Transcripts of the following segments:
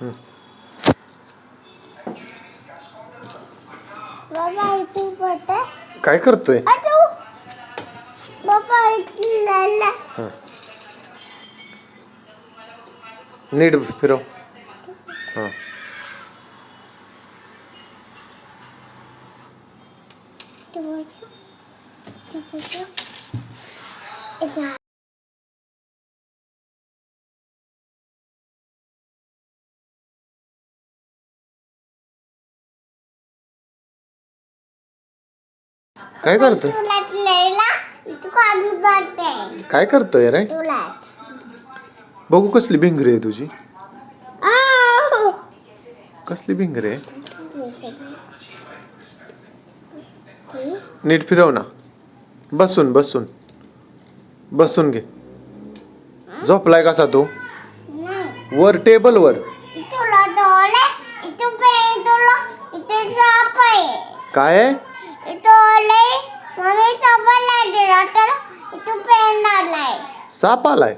हं. बाबा इथे पडते. काय करतोय? बाबा इथे हं. नीट फिरव. हां. काय करतोय? काय करतोय रे? बघू कसली भिंगरी आहे तुझी. कसली भिंगरी आहे? नीट फिरव ना. बसून बसून बसून घे. झोपलाय कसा तू? वर टेबलवर. काय आहे? साप आलाय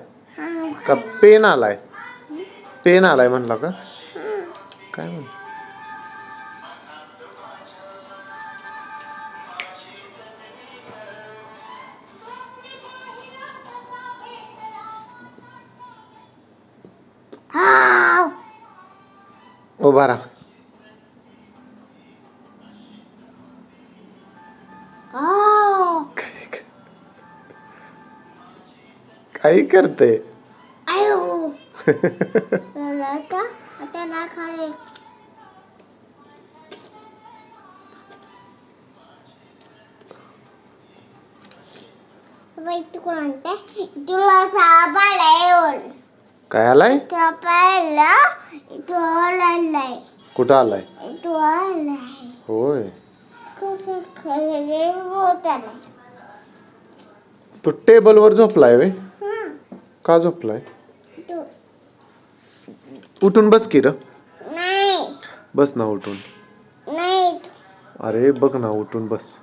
का पेन आलाय? पेन आलाय म्हणला का? काय म्हण? उभा राहा. काही करते. काय आलाय? कुठं आलाय? होय. तो टेबलवर झोपलाय वे. का झोपलाय? उठून बस की र. बस ना उठून. अरे बघ ना उठून बस.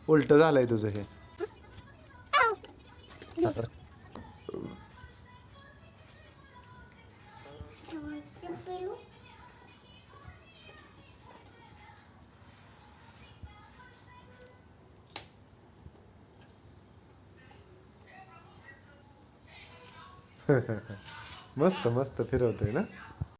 उलट झालंय तुझं हे. मस्त मस्त फिरवतोय ना.